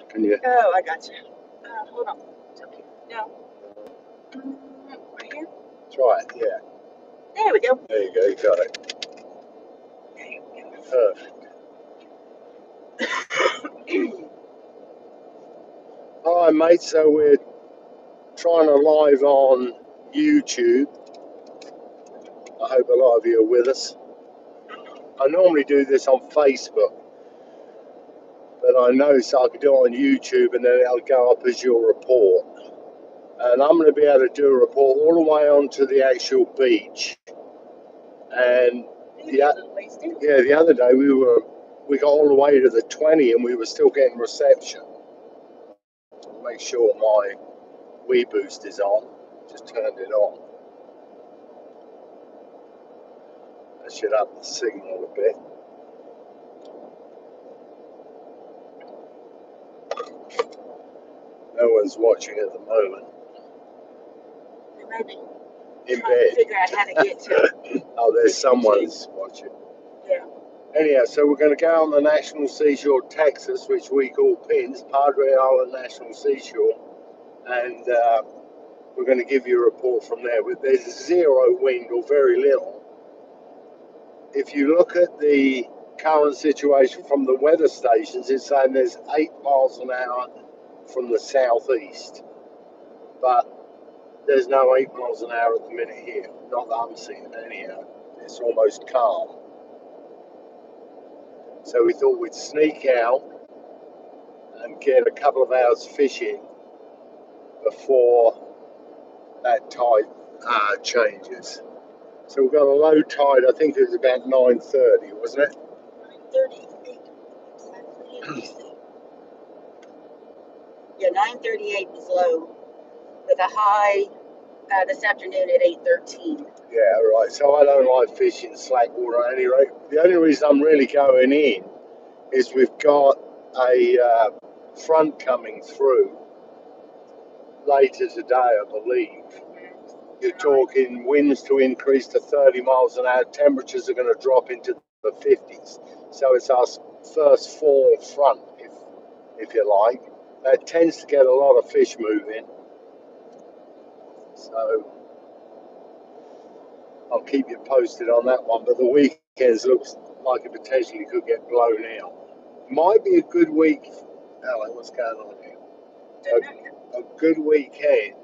Can you? Oh, I got you. Hold on. It's up here. No. Right here? Try it, yeah. There we go. There you go, you got it. There you go. Perfect. Hi, mate. So we're trying to live on YouTube. I hope a lot of you are with us. I normally do this on Facebook, but I noticed I could do it on YouTube and then it'll go up as your report. And I'm going to be able to do a report all the way onto the actual beach. And the other day we got all the way to the 20 and we were still getting reception. Make sure my Wii boost is on. Just turned it on. That should up the signal a bit. No one's watching at the moment. Maybe. In Trying to bed. figure out how to get to. Oh, there's someone's watching. Yeah. Anyhow, so we're going to go on the National Seashore, Texas, which we call PINS, Padre Island National Seashore, and we're going to give you a report from there. There's zero wind or very little. If you look at the current situation from the weather stations, it's saying there's 8 miles an hour from the southeast, but there's no 8 miles an hour at the minute here. Not that I'm seeing anyhow. It's almost calm. So we thought we'd sneak out and get a couple of hours fishing before that tide changes. So we've got a low tide, I think it was about 9:30, wasn't it? 9:38. Yeah, 9:38 was low, with a high this afternoon at 8:13. Yeah, right. So I don't like fishing slack water at any rate. The only reason I'm really going in is we've got a front coming through later today, I believe. You're talking winds to increase to 30 miles an hour. Temperatures are going to drop into the 50s. So it's our first fall front, if you like. That tends to get a lot of fish moving. So I'll keep you posted on that one. But the weekends looks like it potentially could get blown out. Might be a good week. Alan, what's going on here? A good weekend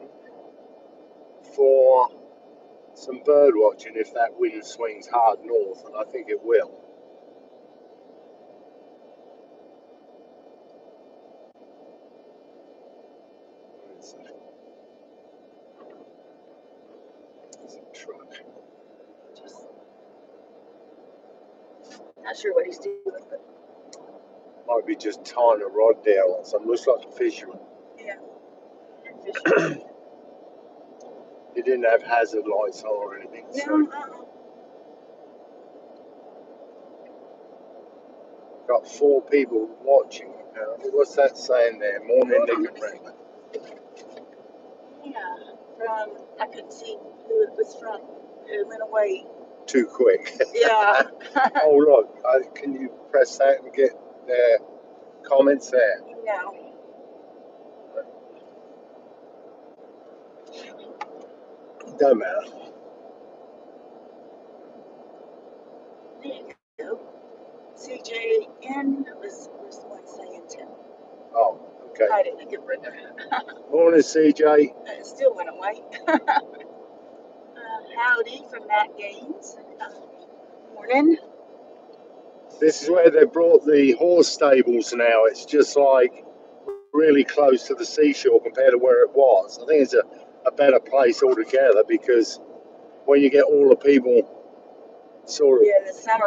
for some bird watching if that wind swings hard north, and I think it will. There's a truck. Not sure what he's doing, but Might be just tying a rod down or something. Looks like a fisherman. yeah. He didn't have hazard lights on or anything. No, So got 4 people watching apparently. What's that saying there? Morning, Nick and Brenda. Yeah, I couldn't see who it was from. It went away. Too quick. Yeah. Oh look, can you press that and get their comments there? No. Don't matter. There you go. CJN was the one saying Tim. Oh, okay. I didn't get Brenda. Morning, CJ. It still went away. Howdy from Matt Gaines. Morning. This is where they brought the horse stables now. It's just like really close to the seashore compared to where it was. I think it's a better place altogether because when you get all the people sort of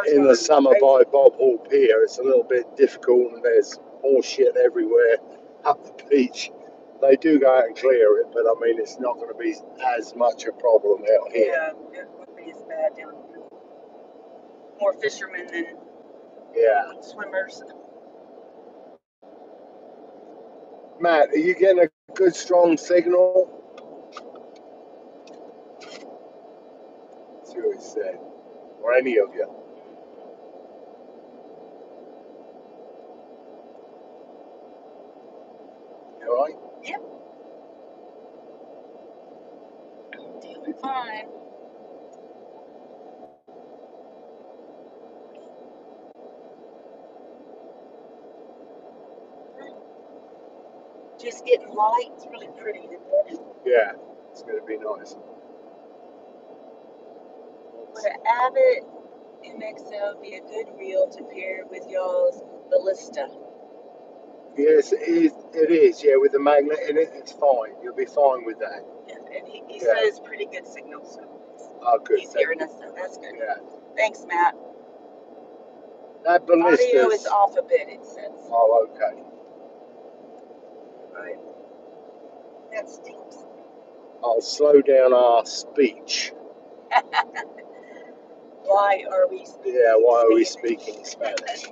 in the summer by Bob Hall Pier, it's a little bit difficult and there's horse shit everywhere up the beach. They do go out and clear it, but I mean, it's not going to be as much a problem out here. Yeah, it wouldn't be as bad down here. More fishermen than swimmers. Matt, are you getting a good strong signal? That's what he said. Or any of you. Yep. Doing fine. Just getting light. It's really pretty today. Yeah, it's going to be nice. Would an Abbott MXL be a good reel to pair with y'all's ballista? Yes, it is. Yeah, with the magnet in it, it's fine. You'll be fine with that. Yeah, and he says pretty good signal, so good. he's hearing us, so that's good. Yeah. Thanks, Matt. That ballista. Audio is off a bit, it says. Oh, okay. Right. That stinks. I'll slow down our speech. Why are we speaking Yeah, why are we Spanish? speaking Spanish?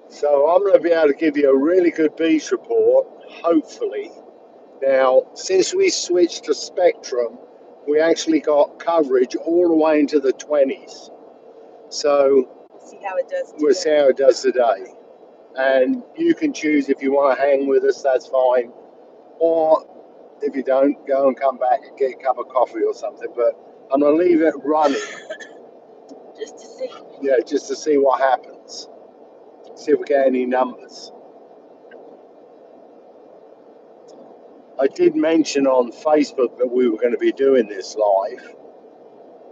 So I'm going to be able to give you a really good beach report, hopefully. Now, since we switched to Spectrum, we actually got coverage all the way into the 20s. So we'll see how it does today. We'll see how it does today. And you can choose if you want to hang with us, that's fine. Or if you don't, go and come back and get a cup of coffee or something. But I'm going to leave it running. Just to see. Yeah, just to see what happens. See if we get any numbers. I did mention on Facebook that we were going to be doing this live.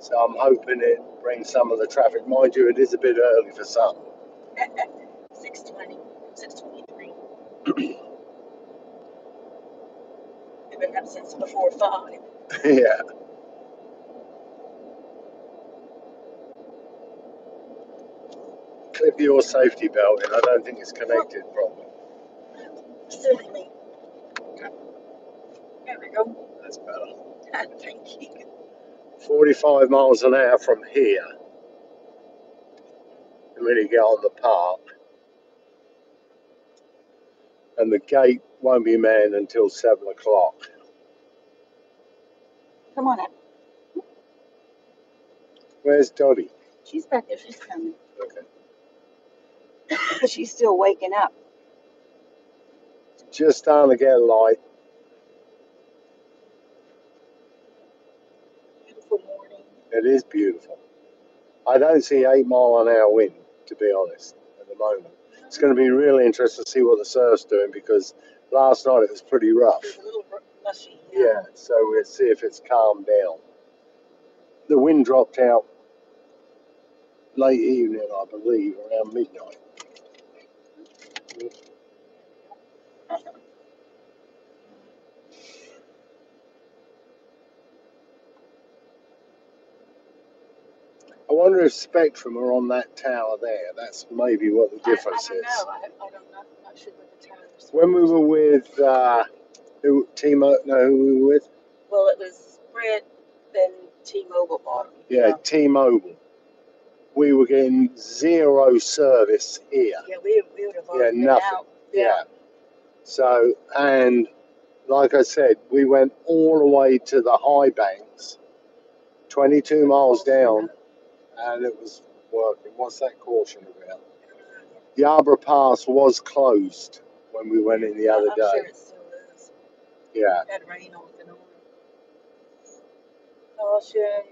So I'm hoping it brings some of the traffic. Mind you, it is a bit early for some. 6:20, 6:23. We've been up since before 5. Yeah. Clip your safety belt in. I don't think it's connected properly. Silly me. There we go. That's better. Thank you. 45 miles an hour from here. And when you get on the park. And the gate won't be manned until 7 o'clock. Come on up. Where's Dottie? She's back there. She's coming. Okay. She's still waking up. Just starting to get light. Beautiful morning. It is beautiful. I don't see 8 mile an hour wind, to be honest, at the moment. It's going to be really interesting to see what the surf's doing because last night it was pretty rough. It was a little mushy. Yeah, so we'll see if it's calmed down. The wind dropped out late evening, I believe, around midnight. I wonder if Spectrum are on that tower there. That's maybe what the difference I don't is. know. I don't know. I'm not sure what the towers. When we were with who we were with? Well, it was Sprint, then T-Mobile bought them. Yeah, T-Mobile. We were getting zero service here. Yeah, we would have already been nothing. out. Yeah. So, and like I said, we went all the way to the high banks, 22 miles down, and it was working. What's that caution about? Yarborough Pass was closed when we went in the other day. I'm sure it still is. Yeah. It had rain off and on. Caution.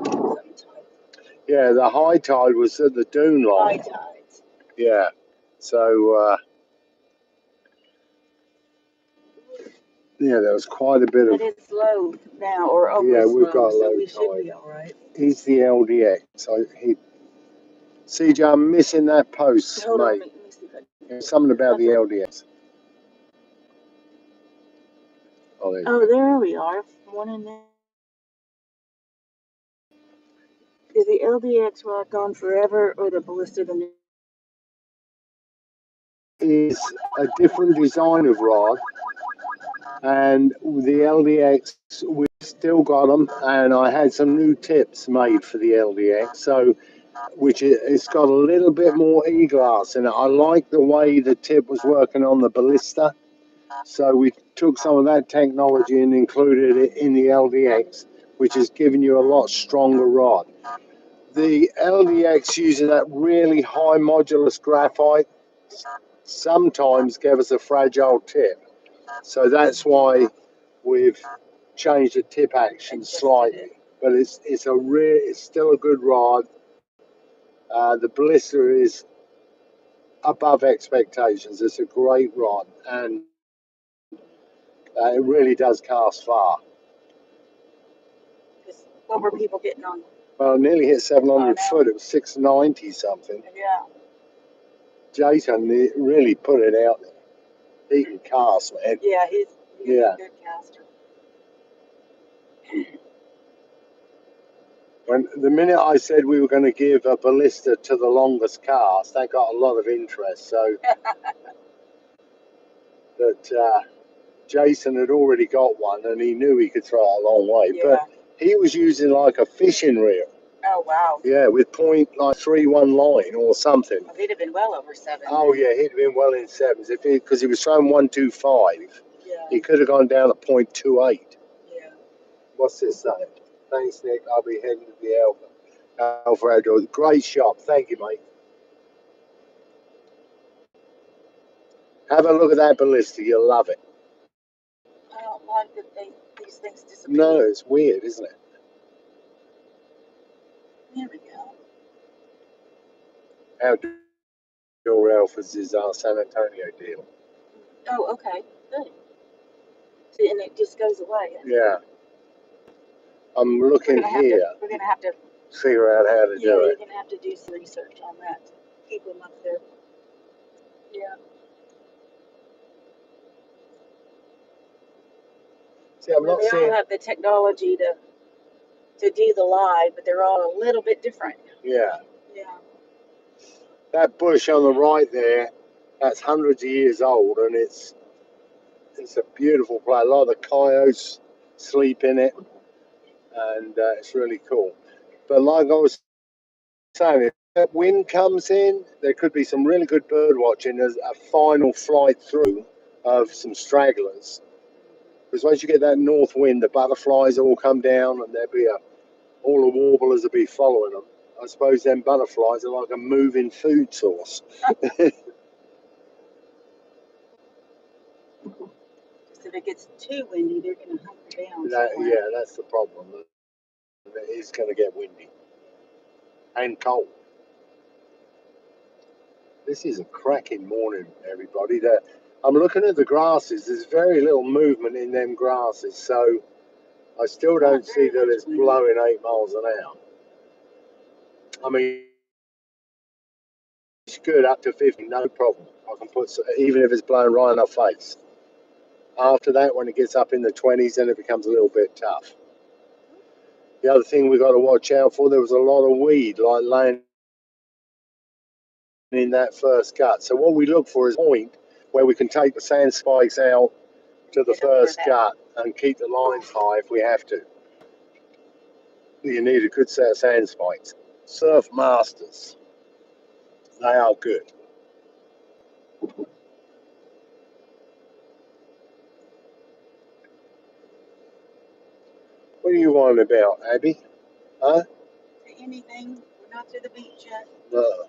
Something type. Yeah, the high tide was at the dune line. High tides. Yeah. So, yeah, there was quite a bit of. But it's low now, or almost yeah, we've low, got so low we tide. should be all right. He's the LDX. CJ, I'm missing that post, Hold mate. on, let me see if There's something about the LDX. Oh, there we are. One in there. Is the LDX rod gone forever, or the ballista the new? Is a different design of rod, and the LDX we've still got them, and I had some new tips made for the LDX, so it's got a little bit more e-glass in it. I like the way the tip was working on the ballista, so we took some of that technology and included it in the LDX, which is giving you a lot stronger rod. The LDX using that really high modulus graphite sometimes gave us a fragile tip. So that's why we've changed the tip action slightly. But it's still a good rod. The blister is above expectations. It's a great rod, and it really does cast far. What were people getting on? Well, nearly hit 700 foot. It was 690 something. Yeah. Jason really put it out there. He can cast, man. Yeah, he's a good caster. When the minute I said we were going to give a ballista to the longest cast, that got a lot of interest. So that Jason had already got one, and he knew he could throw it a long way. Yeah. But he was using like a fishing reel. Oh wow. Yeah, with point like 3-1 line or something. Well, he'd have been well over 7. Oh yeah, he'd have been well in 7s because he was throwing 125. Yeah. He could have gone down to 0.28. Yeah. What's this saying? Thanks, Nick. I'll be heading to the Alpha Outdoors. Great shop. Thank you, mate. Have a look at that ballista. You'll love it. I don't like that these things disappear. No, it's weird, isn't it? There we go. Outdoor Alphas is our San Antonio deal. Oh, okay. Good. See, and it just goes away. Yeah. I'm looking here. We're going to have to figure out how to do it. Yeah, you're going to have to do some research on that to keep them up there. Yeah. See, I'm not They seeing. all have the technology to do the live, but they're all a little bit different. Yeah. Yeah. That bush on the right there, that's hundreds of years old, and it's a beautiful place. A lot of the coyotes sleep in it, and it's really cool. But like I was saying, if that wind comes in, there could be some really good bird watching as a final flight through of some stragglers. Because once you get that north wind, the butterflies all come down, and all the warblers will be following them. I suppose them butterflies are like a moving food source. If it gets too windy, they're going to hunker down. Yeah, that's the problem. It is going to get windy and cold. This is a cracking morning, everybody. I'm looking at the grasses. There's very little movement in them grasses, so I still don't see that it's blowing 8 miles an hour. I mean, it's good up to 50, no problem. I can put, even if it's blowing right in our face. After that, when it gets up in the 20s, then it becomes a little bit tough. The other thing we got to watch out for, there was a lot of weed like laying in that first gut. So what we look for is a point where we can take the sand spikes out to the first gut and keep the lines high if we have to. You need a good set of sand spikes. Surf Masters. They are good. What are you on about, Abby? Huh? Anything? We're not to the beach yet. No.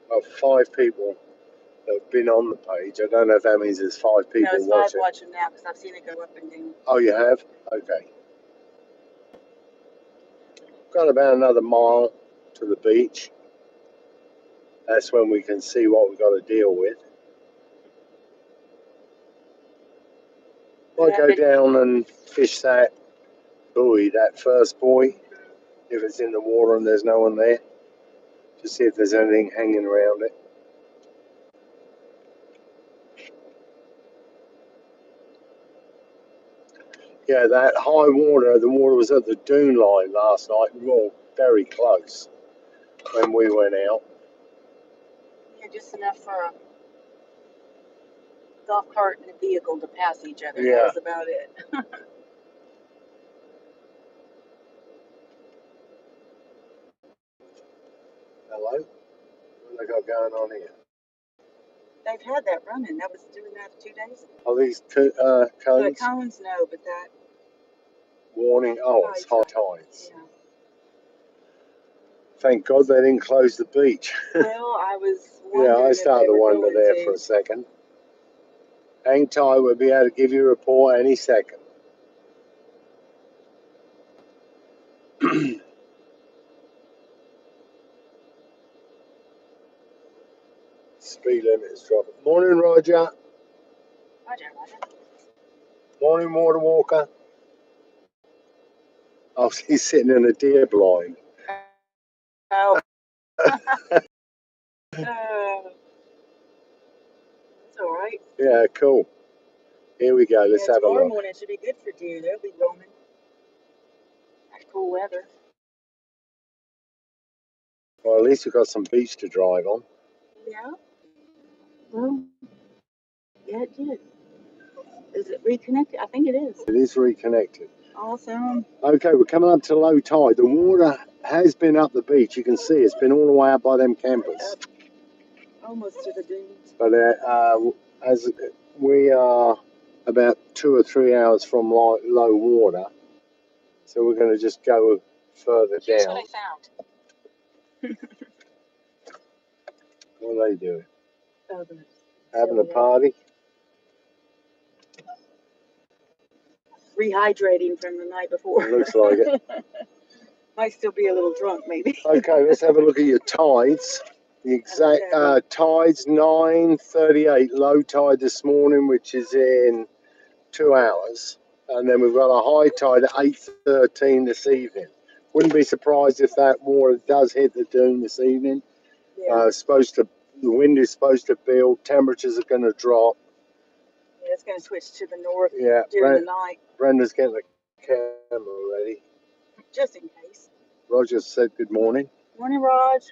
Well, 5 people have been on the page. I don't know if that means there's 5 people watching. No, it's 5 watching now because I've seen it go up and down. Oh, you have? Okay. Got about another mile to the beach. That's when we can see what we've got to deal with. Might go down and fish that buoy, that first buoy, if it's in the water and there's no one there, to see if there's anything hanging around it. Yeah, that high water, the water was at the dune line last night. We were all very close when we went out. Yeah, just enough for a golf cart and a vehicle to pass each other. Yeah. That was about it. Hello? What they got going on here? They've had that running. That was doing that 2 days ago. Are these cones? The cones, no, but that. Warning, oh, it's high tides. Yeah. Thank God they didn't close the beach. Well, I was wondering. Yeah, I started to wonder there for a second. Hang tight, we'll be able to give you a report any second. Speed limit is dropping. Morning, Roger. Roger. Morning, Water Walker. Oh, he's sitting in a deer blind. Oh. That's all right. Yeah, cool. Here we go. Let's have a look. Tomorrow morning should be good for deer. They'll be roaming. That's cool weather. Well, at least we've got some beach to drive on. Yeah. Well, yeah, it did. Is it reconnected? I think it is. It is reconnected. Awesome. Okay, we're coming up to low tide. The water has been up the beach. You can see it's been all the way up by them campers. Almost to the dunes. But as we are about 2 or 3 hours from low water, so we're going to just go further Here's down. what I found. What are they doing? Others. Having a party? Rehydrating from the night before. It looks like it. Might still be a little drunk, maybe. Okay, let's have a look at your tides. The exact tides 9:38, low tide this morning, which is in 2 hours, and then we've got a high tide at 8:13 this evening. Wouldn't be surprised if that water does hit the dune this evening. Yeah. The wind is supposed to build. Temperatures are going to drop. Yeah, it's going to switch to the north during the night. Brenda's getting the camera ready. Just in case. Roger said good morning. Morning, Raj.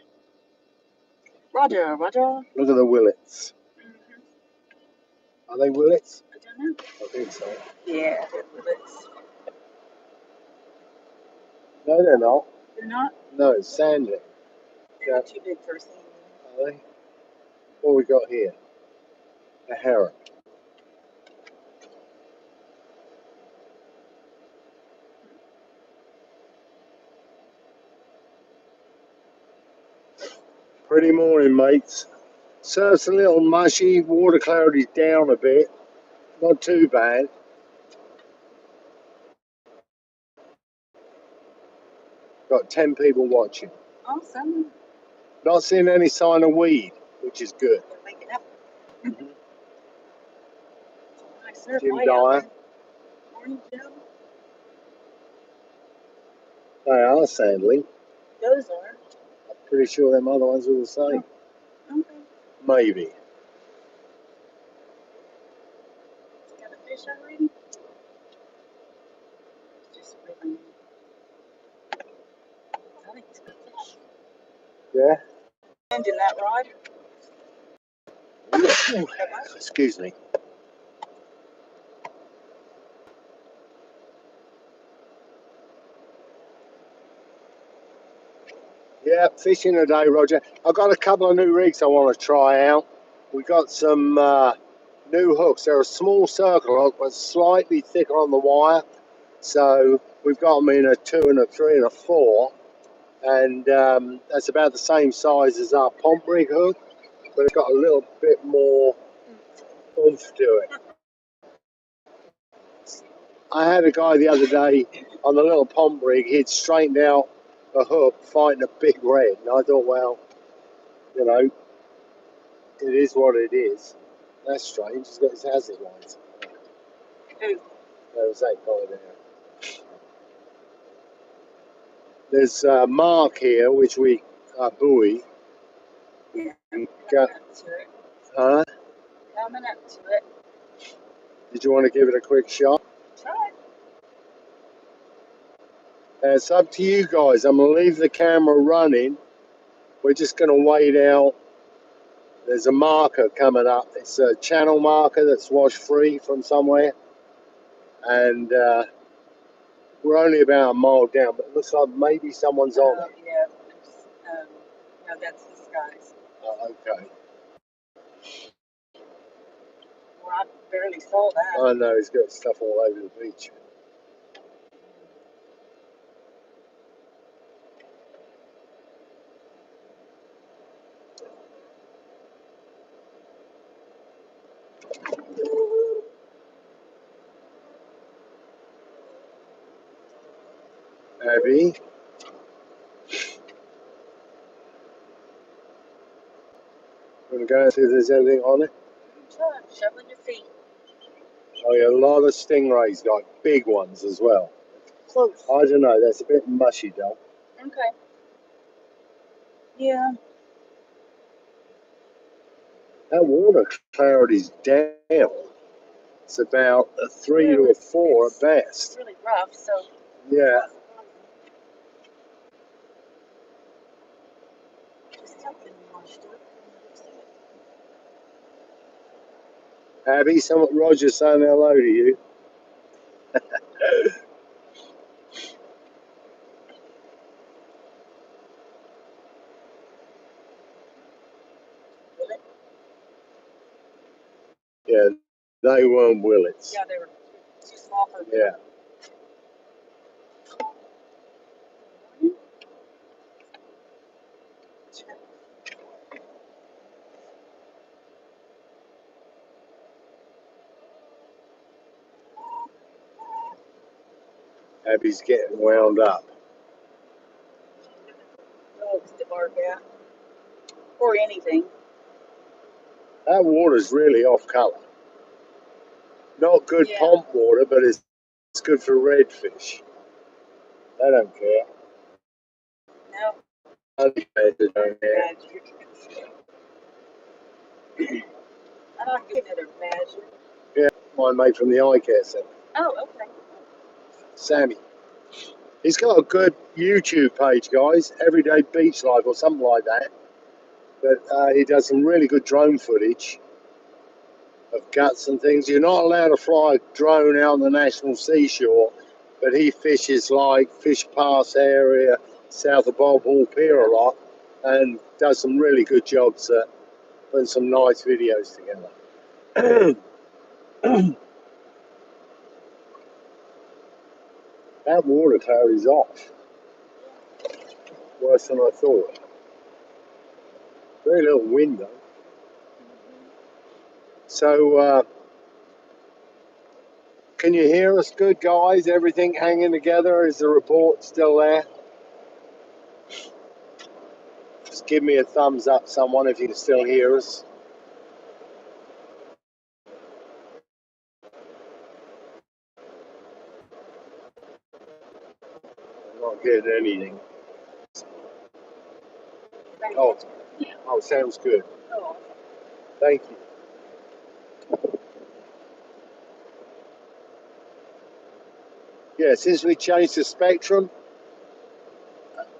Roger. Look at the willets. Are they willets? I don't know. I think so. Yeah, they're willets. No, they're not. They're not? No, sandling. They're too big for a sandling. Are they? What we got here? A heron. Pretty morning, mates. Surf's a little mushy. Water clarity's down a bit. Not too bad. Got 10 people watching. Awesome. Not seeing any sign of weed, which is good. They're waking up. Nice surf. Jim Dyer. Morning, Joe. They are sandling. Those are. I'm pretty sure them other ones are the same. Oh, okay. Maybe. Got a fish already? Just swimming. I think it's got fish. Yeah? Ending that rod. Excuse me. Yeah, fishing today, Roger. I've got a couple of new rigs I want to try out. We got some new hooks. They're a small circle hook, but slightly thicker on the wire. So we've got them in a 2 and a 3 and a 4. And that's about the same size as our pomp rig hook, but it's got a little bit more oomph to it. I had a guy the other day on the little pomp rig. He'd straightened out a hook fighting a big red, and I thought, well, you know, it is what it is. That's strange. He's got his hazard lights. Who? There was that guy there. There's Mark here, which we buoy. Yeah. Huh? Coming up to it. Did you want to give it a quick shot? Try. It's up to you guys. I'm going to leave the camera running. We're just going to wait out. There's a marker coming up. It's a channel marker that's washed free from somewhere. And we're only about a mile down, but it looks like maybe someone's on it. Yeah. No, that's this guy's. Oh, okay. Well, I barely saw that. I know, he's got stuff all over the beach. Abby. I'm going to go and see if there's anything on it. Shoving your feet. Oh yeah, a lot of stingrays, like big ones as well. Close. I don't know, that's a bit mushy though. Okay. Yeah. That water clarity's down. It's about a 3 to a 4 at best. It's really rough, so. Yeah. Abby, Roger's saying hello to you. Yeah, they weren't willets. Yeah, they were too small for them. Yeah. Abby's getting wound up. Dogs to bark at. Or anything. That water's really off colour. Not good pond water, but it's good for redfish. They don't care. No. Honey badgers don't care. I don't get another badger. Yeah, my mate from the eye care centre. Oh, okay. Sammy. He's got a good YouTube page, guys. Everyday Beach Life or something like that. But he does some really good drone footage of guts and things. You're not allowed to fly a drone out on the national seashore, but he fishes like Fish Pass area, south of Bob Hall Pier a lot, and does some really good jobs at putting some nice videos together. That water tower is off. Worse than I thought. Very little wind though. So, can you hear us good, guys? Everything hanging together? Is the report still there? Just give me a thumbs up, someone, if you can still hear us. I'm not getting anything. Oh, sounds good. Thank you. Yeah, since we changed the spectrum,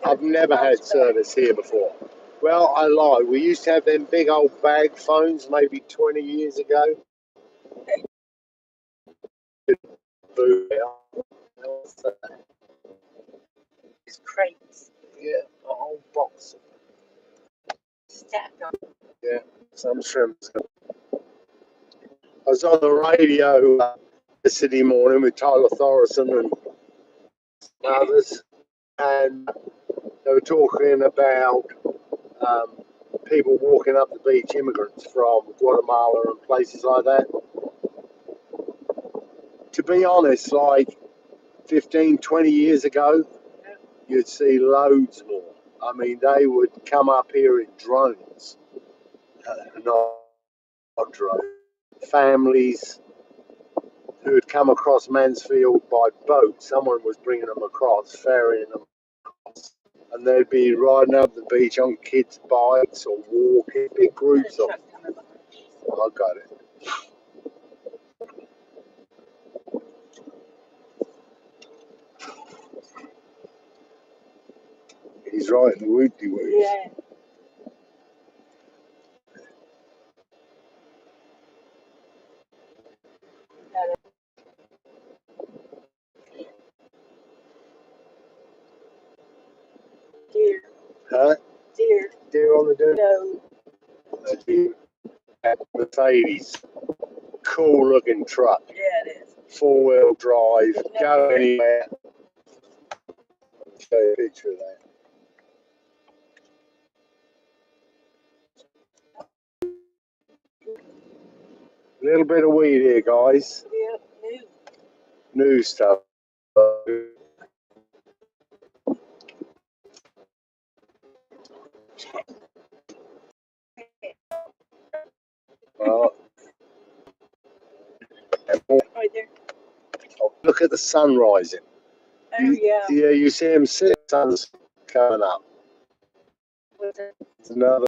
I've never had service here before. Well, I lie. We used to have them big old bag phones maybe 20 years ago. It's crates. Yeah, a whole box. Stacked up. Yeah, some shrimps. I was on the radio yesterday morning with Tyler Thorson and others, and they were talking about people walking up the beach, immigrants from Guatemala and places like that. To be honest, like 15, 20 years ago, you'd see loads more. I mean, they would come up here in drones, not drones. Families who had come across Mansfield by boat, someone was bringing them across, ferrying them across, and they'd be riding up the beach on kids' bikes or walking, big groups of them. I got it. He's right in the woody-woos. Yeah. Deer. Huh? Deer. Deer on the dune? No. A deer. Mercedes. Cool looking truck. Yeah, it is. 4-wheel drive. Go anywhere. I'll show you a picture of that. A little bit of weed here, guys. Yeah, New stuff. Well, Right there. oh, look at the sun rising. Oh, yeah. Yeah, you see him sitting, sun's coming up. What's it? It's another